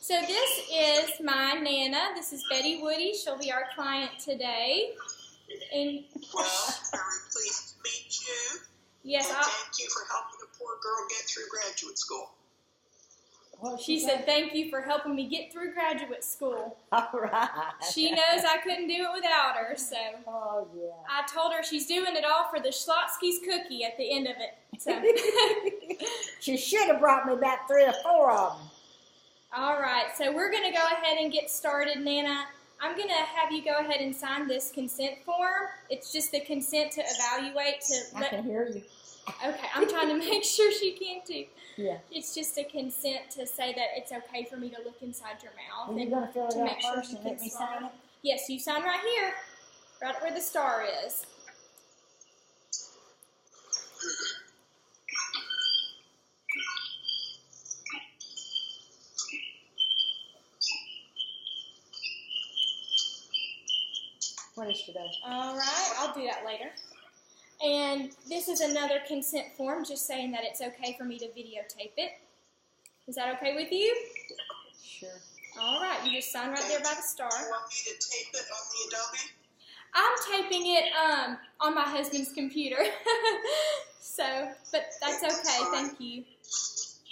So this is my Nana. This is Betty Woody. She'll be our client today. And well, very pleased to meet you. Yes, and thank you for helping a poor girl get through graduate school. She said, thank you for helping me get through graduate school. All right. She knows I couldn't do it without her, so Oh, yeah. I told her she's doing it all for the Schlotsky's cookie at the end of it. So. She should have brought me about 3 or 4 of them. All right, so we're going to go ahead and get started, Nana. I'm going to have you go ahead and sign this consent form. It's just the consent to evaluate. I can hear you. Okay, I'm trying to make sure she can too. Yeah. It's just a consent to say that it's okay for me to look inside your mouth. Are you going to fill it to out make sure first you and let can me sign it? Yes, you sign right here, right where the star is. What is today? All right, I'll do that later. And this is another consent form just saying that it's okay for me to videotape it. Is that okay with you? Sure. All right, you just sign right there by the star. Do you want me to tape it on the Adobe? I'm taping it on my husband's computer. So, but that's okay, thank you.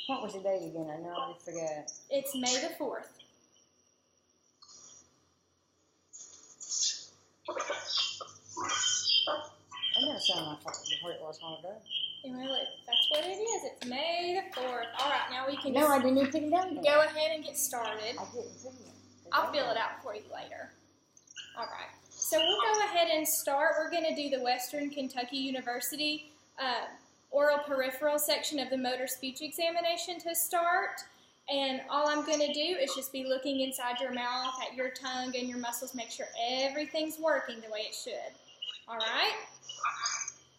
What was the date again? I know I forgot. It's May the 4th. I never saw my phone before it was on ago. Well, that's what it is. It's May the 4th. All right, now we can No, I didn't even put it down there. go ahead and get started. I didn't put it. I'll fill it out for you later. All right. So we'll go ahead and start. We're going to do the Western Kentucky University oral peripheral section of the motor speech examination to start. And all I'm going to do is just be looking inside your mouth at your tongue and your muscles, make sure everything's working the way it should. All right?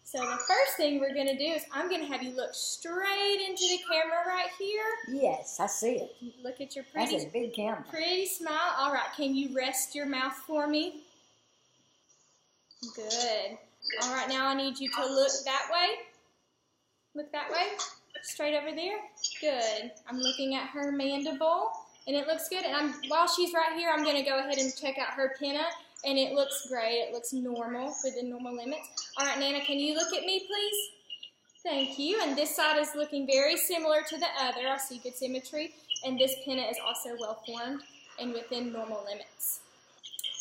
So the first thing we're going to do is I'm going to have you look straight into the camera right here. Yes, I see it. Look at your That's a big camera. pretty smile. All right, can you rest your mouth for me? Good. All right, now I need you to look that way. Look that way. Straight over there. Good. I'm looking at her mandible, and it looks good. And while she's right here, I'm going to go ahead and check out her pinna, and it looks great. It looks normal, within normal limits. All right, Nana, can you look at me, please? Thank you. And this side is looking very similar to the other. I see good symmetry. And this pinna is also well-formed and within normal limits.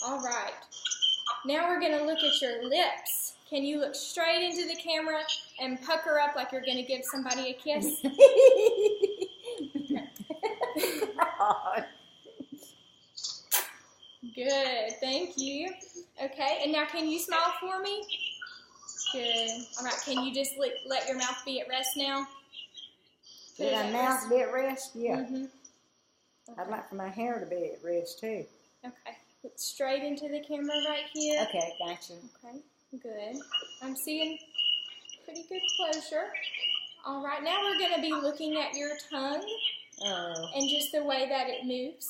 All right. Now we're going to look at your lips. Can you look straight into the camera and pucker up like you're going to give somebody a kiss? Good, thank you. Okay, and now can you smile for me? Good. All right, can you just let your mouth be at rest now? Did my mouth be at rest? Yeah. Mm-hmm. Okay. I'd like for my hair to be at rest, too. Okay, look straight into the camera right here. Okay, gotcha. Okay, good. I'm seeing pretty good closure. All right, now we're going to be looking at your tongue and just the way that it moves.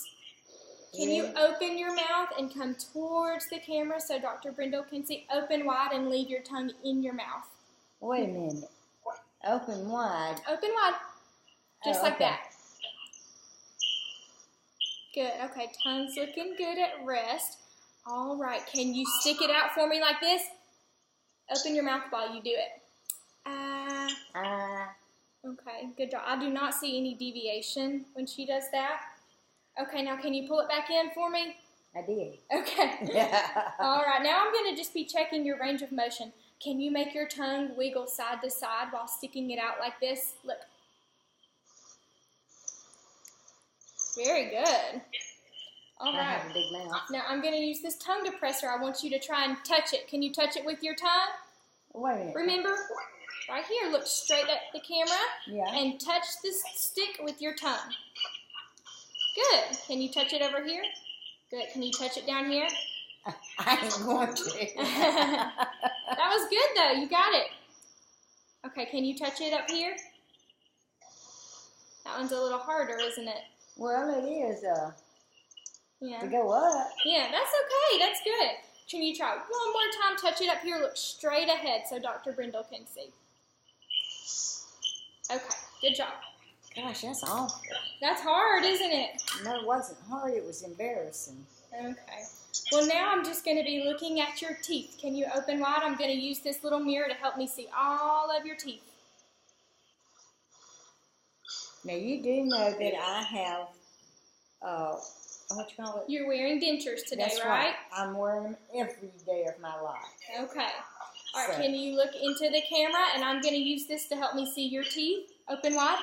Can you open your mouth and come towards the camera so Dr. Brindle can see? Open wide and leave your tongue in your mouth. Wait a minute. Open wide. Open wide. Just like okay. that. Good. Okay, tongue's looking good at rest. All right, can you stick it out for me like this? Open your mouth while you do it. Okay, good job. I do not see any deviation when she does that. Okay, now can you pull it back in for me? I did. Okay. All right, now I'm going to just be checking your range of motion. Can you make your tongue wiggle side to side while sticking it out like this? Look. Very good. All right. I have a big mouth. Now I'm going to use this tongue depressor. I want you to try and touch it. Can you touch it with your tongue? Wait a minute. Remember, right here, look straight at the camera and touch this stick with your tongue. Good. Can you touch it over here? Good. Can you touch it down here? I ain't going to. That was good, though. You got it. Okay, can you touch it up here? That one's a little harder, isn't it? Well, it is Yeah. to go up. Yeah, that's okay. That's good. Can you try one more time? Touch it up here. Look straight ahead so Dr. Brindle can see. Okay, good job. Gosh, that's awful. That's hard, isn't it? No, it wasn't hard. It was embarrassing. Okay. Well, now I'm just going to be looking at your teeth. Can you open wide? I'm going to use this little mirror to help me see all of your teeth. Now, you do know that I have, what you call it? You're wearing dentures today, That's right? I'm wearing them every day of my life. Okay. All right, So- can you look into the camera? And I'm going to use this to help me see your teeth. Open wide.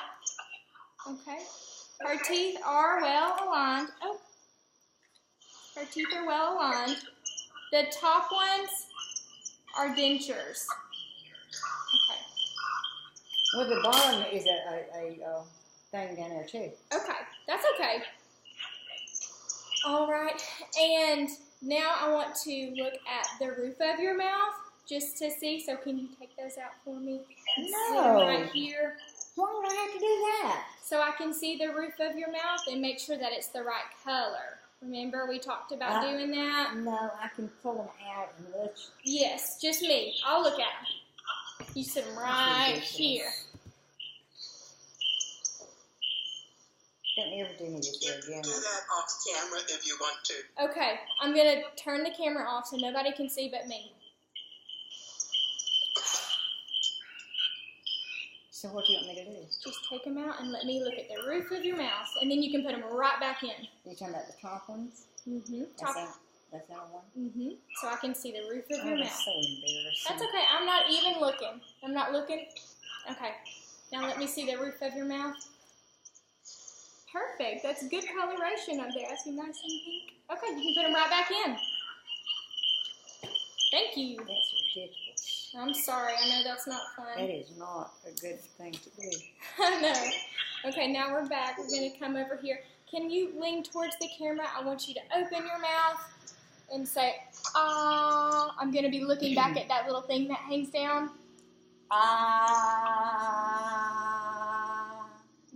Okay. Her teeth are well aligned. Oh. Her teeth are well aligned. The top ones are dentures. Okay. Well, the bottom is a thing down there, too. Okay. That's okay. All right. And now I want to look at the roof of your mouth just to see. So can you take those out for me? And sit 'em right here. Why would I have to do that? So I can see the roof of your mouth and make sure that it's the right color. Remember we talked about doing that? No, I can pull them out and let you. Yes, just me. I'll look at them. You sit them right here. Don't ever do me this way You again. can do that off camera if you want to. Okay, I'm going to turn the camera off so nobody can see but me. So what do you want me to do? Just take them out and let me look at the roof of your mouth. And then you can put them right back in. Are you talking about the top ones? Mm-hmm. That's that one? Mm-hmm. So I can see the roof of your Oh, mouth. that's so embarrassing. That's okay. I'm not even looking. I'm not looking. Okay. Now let me see the roof of your mouth. Perfect. That's good coloration up there. I see nice and pink. Okay, you can put them right back in. Thank you. That's ridiculous. I'm sorry. I know that's not That fun. is not a good thing to do. I know. Okay, now we're back. We're going to come over here. Can you lean towards the camera? I want you to open your mouth and say, ah. I'm going to be looking back at that little thing that hangs down. Ah.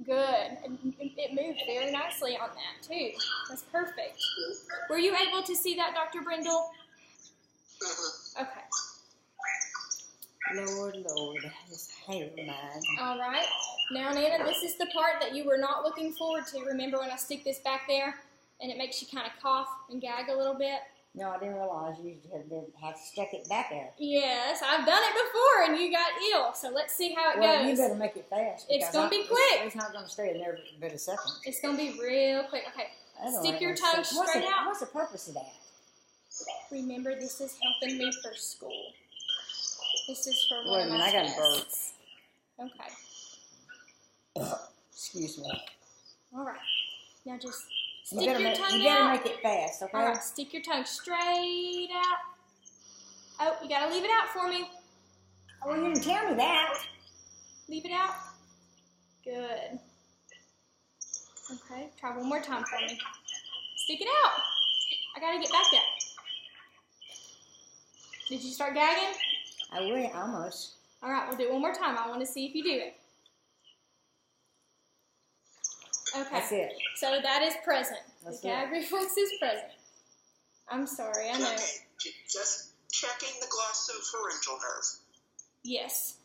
Good. It moved very nicely on that, too. That's perfect. Were you able to see that, Dr. Brindle? Okay. Lord, this hair of mine. All right. Now, Nana, this is the part that you were not looking forward to. Remember when I stick this back there and it makes you kind of cough and gag a little bit? No, I didn't realize you had stuck it back there. Yes, I've done it before and you got ill. So let's see how it Well, goes. you better make it fast. It's going to be quick. It's not going to stay in there but a second. It's going to be real quick. Okay. I don't Stick know your what's tongue the- what's straight the- out. What's the purpose of that? Remember, this is helping me for school. This is for Wait one a of minute, my I got a burp. tests. Okay. Excuse me. All right. Now just You stick better, your make, tongue you better out. make it fast, okay? All right, stick your tongue straight out. Oh, you gotta leave it out for me. Well, you didn't tell me that. Leave it out. Good. Okay, try one more time for me. Stick it out. I gotta get back there. Did you start gagging? I will, almost. All right, we'll do it one more time. I want to see if you do it. Okay. That's it. So that is present. That's The gag reflex is present. I'm sorry, I know. Just checking the glossopharyngeal nerve. Yes.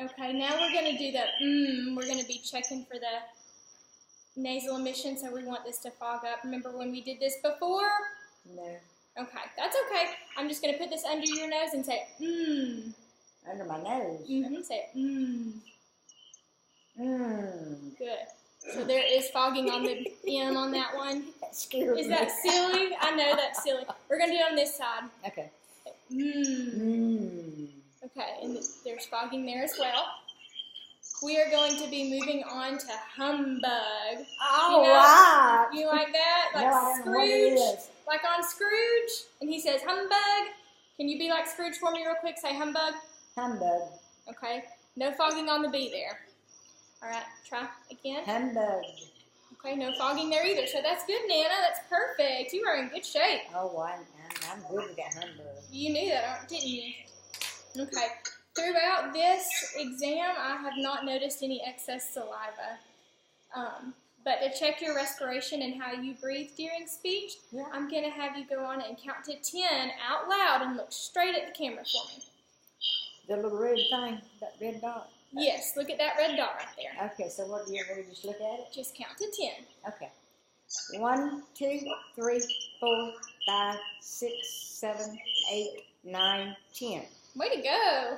Okay, now we're going to do the we're going to be checking for the nasal emission, so we want this to fog up. Remember when we did this before? No. Okay, that's okay. I'm just going to put this under your nose and say Under my nose. Say Mmm. Good. So there is fogging on the M on that one. That scared me. Is that silly? I know that's silly. We're going to do it on this side. Okay. Mmm. Okay, and there's fogging there as well. We are going to be moving on to humbug. All right. You like that? Like No, I don't know what it Scrooge? is. Like on Scrooge? And he says humbug. Can you be like Scrooge for me real quick? Say humbug. Humbug. Okay. No fogging on the B there. All right, try again. Humbug. Okay, no fogging there either. So that's good, Nana. That's perfect. You are in good shape. Oh, I'm good with that humbug. You knew that, didn't you? Okay. Throughout this exam, I have not noticed any excess saliva. But to check your respiration and how you breathe during speech, Yeah. I'm going to have you go on and count to 10 out loud and look straight at the camera for me. The little red thing, that red dot. Yes, look at that red dot right there. Okay, so what do you want to just look at it? Just count to 10. Okay. 1, 2, 3, 4, 5, 6, 7, 8, 9, 10. Way to go.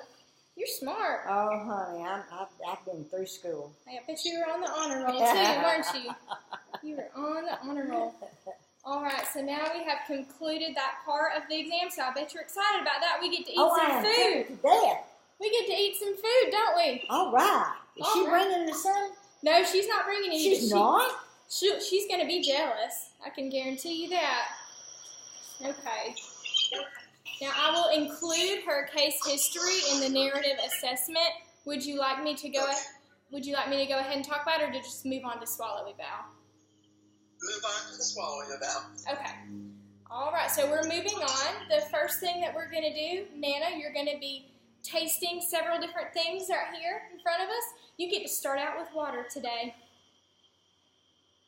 You're smart. Oh, honey, I've been through school. I bet you were on the honor roll too, weren't you? You were on the honor roll. All right, so now we have concluded that part of the exam, so I bet you're excited about that. We get to eat some food. To death. We get to eat some food, don't we? All right. Is she bringing the son? No, she's not bringing any. She's not? She's going to be jealous. I can guarantee you that. Okay. Now, I will include her case history in the narrative assessment. Would you like me to go ahead and talk about it, or to just move on to swallow eval? Move on to the swallow eval. Okay. All right, so we're moving on. The first thing that we're going to do, Nana, you're going to be tasting several different things right here in front of us. You get to start out with water today.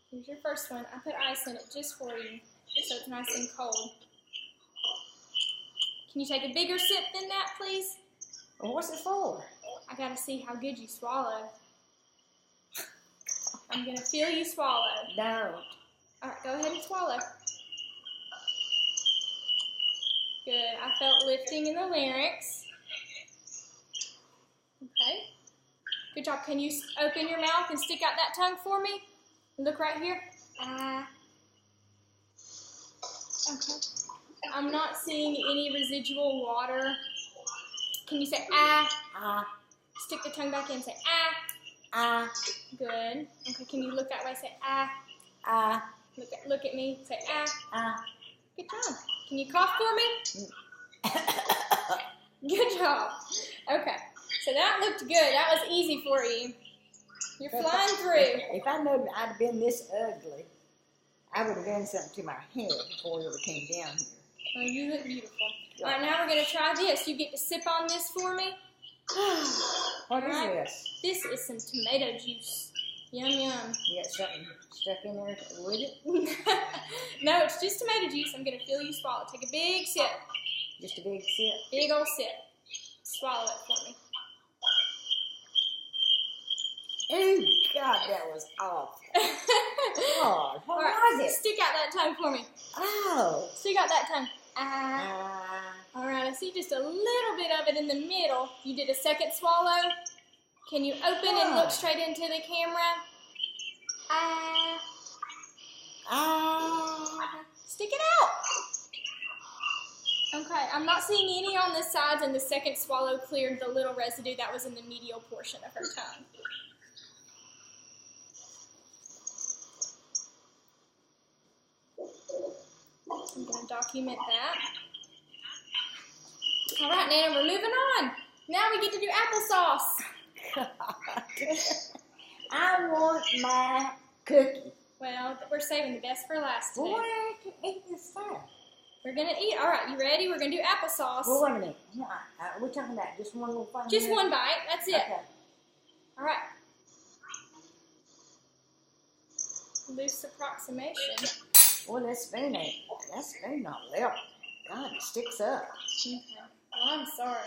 Here's your first one. I put ice in it just for you, so it's nice and cold. Can you take a bigger sip than that, please? Well, what's it for? I got to see how good you swallow. I'm going to feel you swallow. Don't. All right, go ahead and swallow. Good. I felt lifting in the larynx. Okay. Good job. Can you open your mouth and stick out that tongue for me? Look right here. Okay. I'm not seeing any residual water. Can you say Stick the tongue back in. Say Good. Okay. Can you look that way? Say Look at me. Say Good job. Can you cough for me? Good job. Okay. So that looked good. That was easy for you. You're flying through. If I knew I'd been this ugly, I would have done something to my hair before we ever came down here. Oh, you look beautiful. All right, now we're going to try this. You get to sip on this for me. What is this? This is some tomato juice. Yum, yum. You got something stuck in there with it? No, it's just tomato juice. I'm going to feel you swallow. Take a big sip. Just a big sip? Big old sip. Swallow it for me. Oh, God, that was awful. God, what was it? Stick out that tongue for me. Oh. Stick out that tongue. All right, I see just a little bit of it in the middle. You did a second swallow. Can you open and look straight into the camera? Stick it out. Okay, I'm not seeing any on the sides, and the second swallow cleared the little residue that was in the medial portion of her tongue. I'm going to document that. All right, Nana, we're moving on. Now we get to do applesauce. I want my cookie. Well, we're saving the best for last today. Well, why can I eat this stuff? We're going to eat. All right, you ready? We're going to do applesauce. Well, wait a minute. We're talking about just one little thing. Just one bite. That's it. Okay. All right. Loose approximation. Well, that spoon not level. God, it sticks up. Okay. Well, I'm sorry.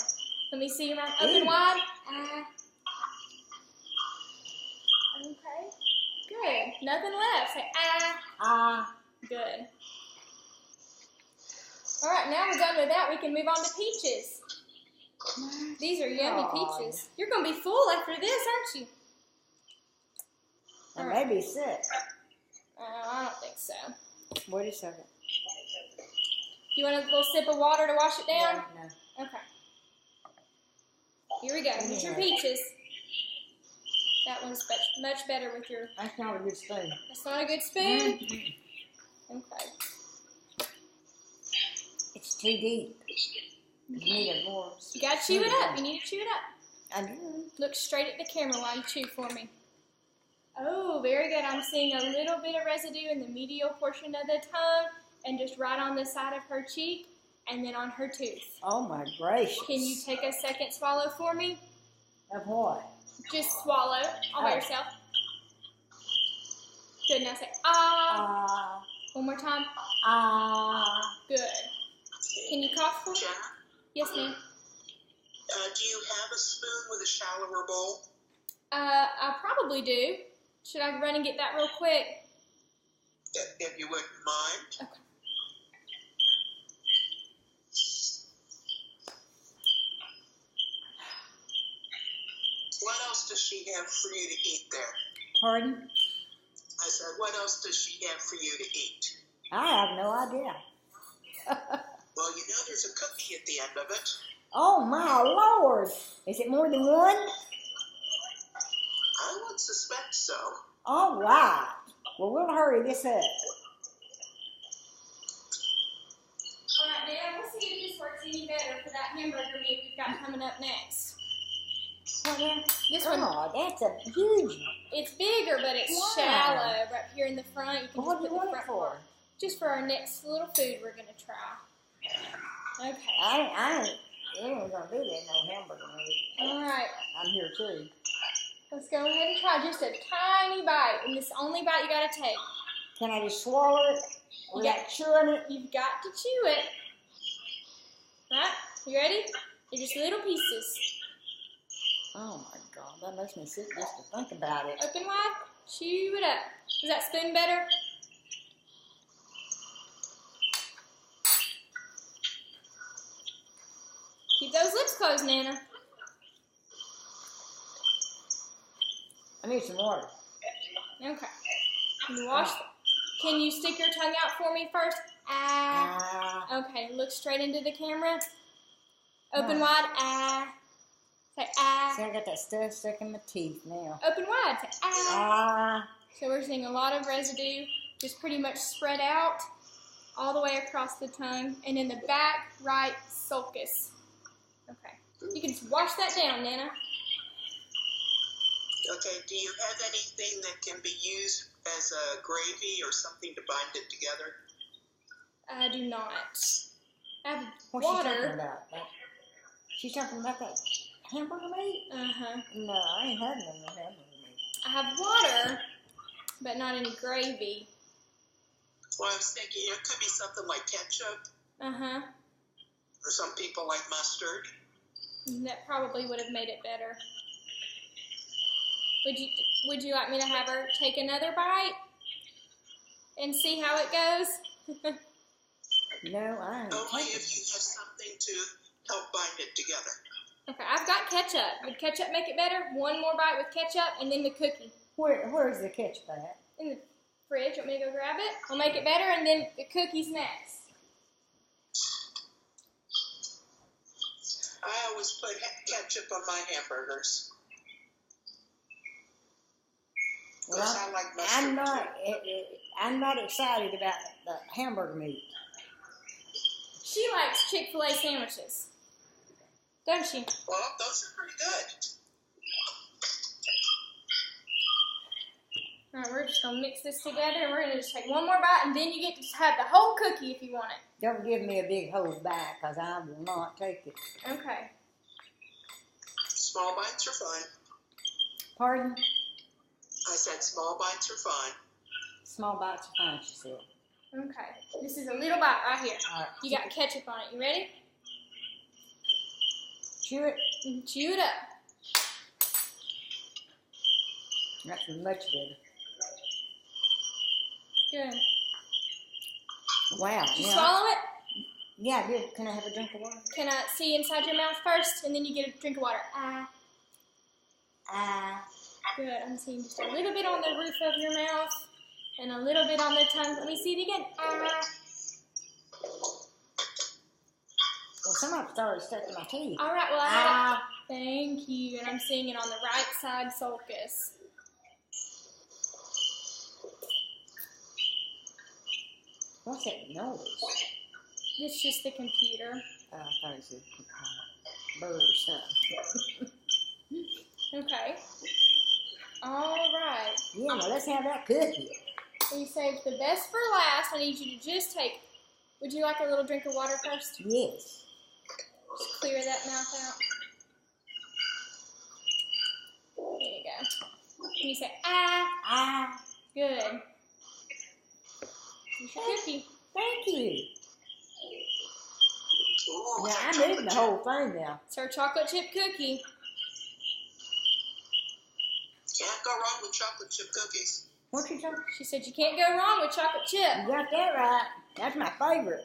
Let me see your mouth open wide. Okay. Good. Nothing left. Say Good. All right, now we're done with that. We can move on to peaches. These are yummy peaches. You're going to be full after this, aren't you? I may be sick. I don't think so. Wait a second. You want a little sip of water to wash it down? No. Okay. Here we go. Here's your peaches. That one's much better with your... That's not a good spoon. That's not a good spoon? Okay. It's too deep. You need it more. You got to chew it up. You need to chew it up. I do. Look straight at the camera while you chew for me. Oh, very good. I'm seeing a little bit of residue in the medial portion of the tongue and just right on the side of her cheek and then on her tooth. Oh, my gracious. Can you take a second swallow for me? Of what? Just swallow all by yourself. Good. Now say, One more time. Good. Can you cough for me? Yes, ma'am. Do you have a spoon with a shallower bowl? I probably do. Should I run and get that real quick? If you wouldn't mind. Okay. What else does she have for you to eat there? Pardon? I said, what else does she have for you to eat? I have no idea. Well, you know there's a cookie at the end of it. Oh my Lord! Is it more than one? I would suspect so. All right. Well, we'll hurry this up. All right, now we'll see if this works any better for that hamburger meat we've got coming up next. This one, Oh, that's a huge one. it's bigger, but it's Wow. shallow right here in the front. You can What just do you put want the it front for? part. Just for our next little food we're gonna try. Okay. I ain't gonna do that no hamburger meat. All right. I'm here too. Let's go ahead and try just a tiny bite, and this is the only bite you gotta take. Can I just swallow it without chewing it? You've got to chew it. Right? You ready? They're just little pieces. Oh my God, that makes me sick just to think about it. Open wide. Chew it up. Is that spoon better? Keep those lips closed, Nana. I need some water. Okay. You wash. Can you stick your tongue out for me first? Ah. Okay. Look straight into the camera. Open wide. Ah. Say ah. See, I got that stuff stuck in my teeth now. Open wide. Say ah. Ah. So we're seeing a lot of residue just pretty much spread out all the way across the tongue and in the back right sulcus. Okay. You can just wash that down, Nana. Okay, do you have anything that can be used as a gravy or something to bind it together? I do not. I have What's she talking water. about? She's talking about that hamburger meat? Uh-huh. No, I ain't having no hamburger meat. I have water, but not any gravy. Well, I was thinking it could be something like ketchup, Uh-huh. or some people like mustard. That probably would have made it better. Would you like me to have her take another bite and see how it goes? No, I ain't Only taking if you have something to help bind it together. Okay, I've got ketchup. Would ketchup make it better? One more bite with ketchup and then the cookie. Where's the ketchup at? In the fridge. Want me to go grab it? We'll make it better and then the cookies next. I always put ketchup on my hamburgers. Well, Because I like mustard. I'm not excited about the hamburger meat. She likes Chick-fil-A sandwiches. Don't she? Well, those are pretty good. Alright, we're just going to mix this together and we're going to just take one more bite and then you get to have the whole cookie if you want it. Don't give me a big hold back, because I will not take it. Okay. Small bites are fine. Pardon? I said small bites are fine. Small bites are fine, she said. Okay. This is a little bite right here. All right. You got ketchup on it. You ready? Chew it. You can chew it up. That's much better. Good. Wow. Did you yeah. swallow it? Yeah, I did. Can I have a drink of water? Can I see inside your mouth first and then you get a drink of water? Ah. Good. I'm seeing just a little bit on the roof of your mouth and a little bit on the tongue. Let me see it again. Ah. Well, some of it started stuck in my teeth. All right. Well, I had it. Thank you. And I'm seeing it on the right side sulcus. What's that noise? It's just the computer. I thought it was a bird or something. Okay. All right. Yeah, now let's have that cookie. We saved the best for last. I need you to just take. Would you like a little drink of water first? Yes. Just clear that mouth out. There you go. Can you say ah? Good. Here's your cookie. Thank you. Ooh, Now, that I'm chocolate eating the chip. whole thing now. It's her chocolate chip cookie. Can't go wrong with chocolate chip cookies. What you talking? She said you can't go wrong with chocolate chip. You got that right. That's my favorite.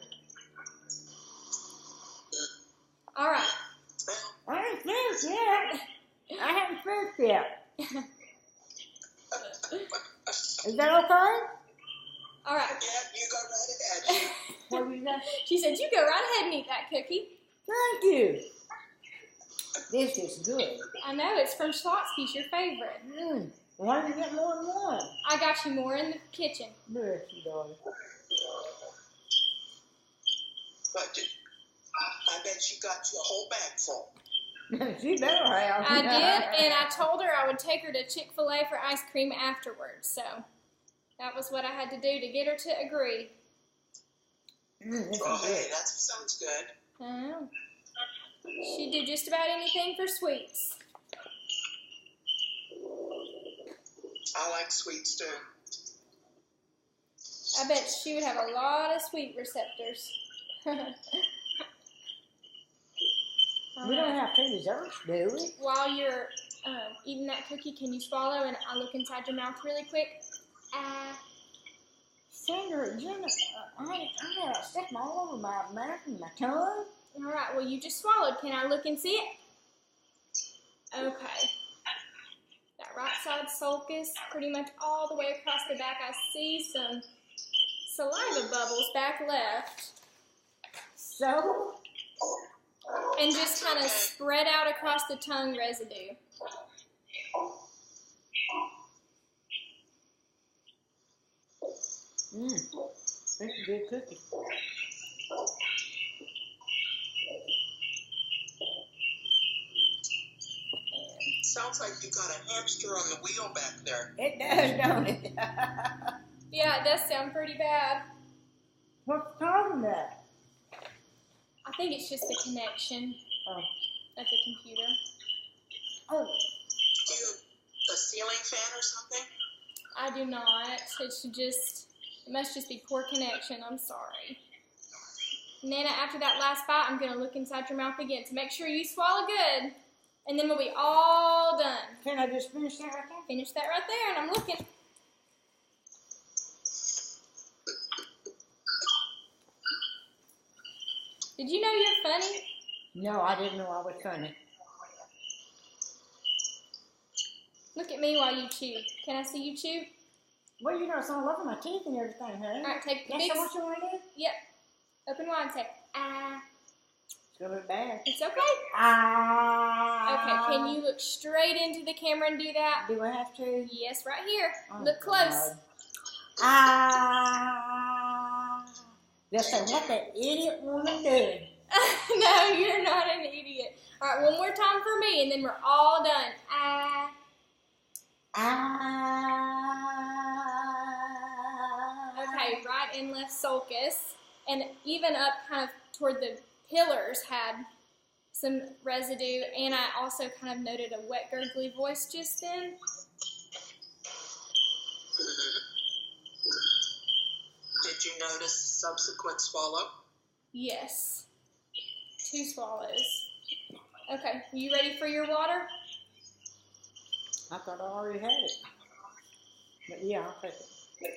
All right. Well, I ain't finished yet. I haven't finished yet. Is that okay? All right. yeah, you go right ahead. What was that? She said you go right ahead and eat that cookie. Thank you. This is good. I know, it's from Schlotsky's, your favorite. Why don't you get more than one? I got you more in the kitchen. Bless you, darling. But I bet she got you a whole bag full. She better have. I did, and I told her I would take her to Chick-fil-A for ice cream afterwards. So that was what I had to do to get her to agree. This Oh, is hey, good. that sounds good. I know. She'd do just about anything for sweets. I like sweets too. I bet she would have a lot of sweet receptors. We don't have two desserts, do we? While you're eating that cookie, can you swallow and I look inside your mouth really quick? Sandra, I have stuff all over my mouth and my tongue. All right, well, you just swallowed. Can I look and see it? Okay. That right side sulcus, pretty much all the way across the back. I see some saliva bubbles back left. So, And just kind of spread out across the tongue residue. that's a good cookie. Sounds like you got a hamster on the wheel back there. It does, don't it? Yeah, it does sound pretty bad. What's causing that? I think it's just the connection Oh. of the computer. Oh, Do you a ceiling fan or something? I do not. It must just be poor connection. I'm sorry. Nana, after that last bite, I'm going to look inside your mouth again. So make sure you swallow good, and then we'll be all done. can I just finish that right there? Finish that right there, and I'm looking. Did you know you're funny? No, I didn't know I was funny. Look at me while you chew. Can I see you chew? Well, you know, it's all over my teeth and everything, honey. All right, take the That's big... what you want to do? Yep. Open wide and say, ah. It's going to look bad. It's okay. Ah. Okay, can you look straight into the camera and do that? Do I have to? Yes, right here. Oh, Look close. God. Ah. They'll say, what that idiot woman did. No, you're not an idiot. All right, one more time for me, and then we're all done. Ah. Okay, right and left sulcus, and even up kind of toward the pillars had some residue, and I also kind of noted a wet, gurgly voice just then. Did you notice subsequent swallow? Yes. 2 swallows. Okay, are you ready for your water? I thought I already had it. But yeah, I'll take it.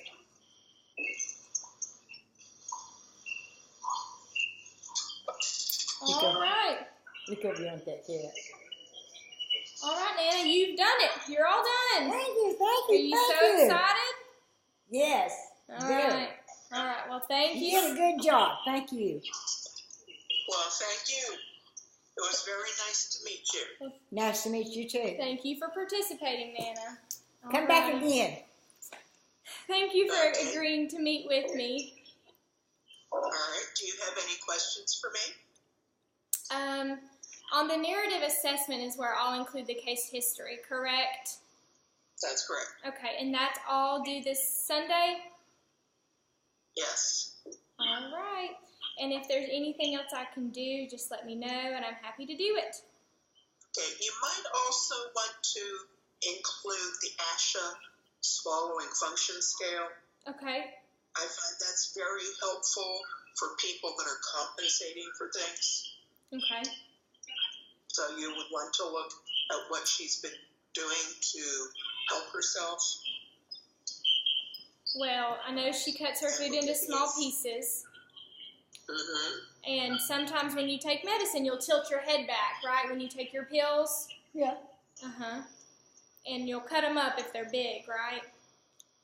All right. Look over you on that cat. All right, Nana, you've done it. You're all done. Thank you, Are you so excited? Yes. All very. right. All right, well, thank You you. did a good job. Thank you. Well, thank you. It was very nice to meet you. Nice to meet you, too. Thank you for participating, Nana. All Come back right. again. Thank you for agreeing to meet with me. All right. Do you have any questions for me? On the narrative assessment is where I'll include the case history, correct? That's correct. Okay, and that's all due this Sunday? Yes. All right. And if there's anything else I can do, just let me know, and I'm happy to do it. Okay. You might also want to include the ASHA swallowing function scale. Okay. I find that's very helpful for people that are compensating for things. Okay. So you would want to look at what she's been doing to help herself. Well, I know she cuts her food into small pieces. Mm-hmm. And sometimes when you take medicine, you'll tilt your head back, right? When you take your pills. Yeah. Uh-huh. And you'll cut them up if they're big, right?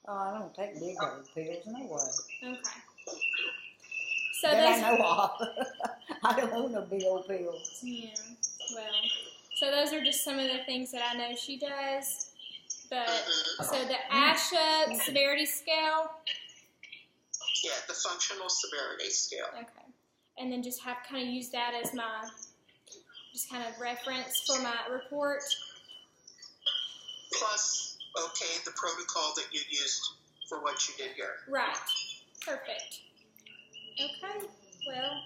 Oh, I don't take big old pills, no way. Okay. So That I know of. I don't own no big old pills. Yeah. Well, so those are just some of the things that I know she does. But so the ASHA severity scale. Yeah, the functional severity scale. Okay. And then just have kind of use that as my just kind of reference for my report. Plus, okay, the protocol that you used for what you did here. Right. Perfect. Okay. Well,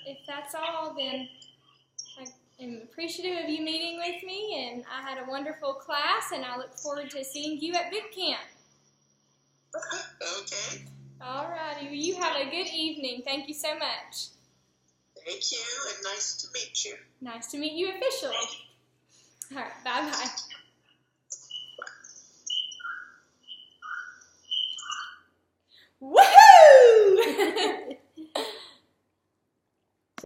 if that's all, then I am appreciative of you meeting with me, and I had a wonderful class, and I look forward to seeing you at boot camp. Okay. All righty. Well, you have a good evening. Thank you so much. Thank you, and nice to meet you. Nice to meet you officially. All right. Bye-bye. Woo!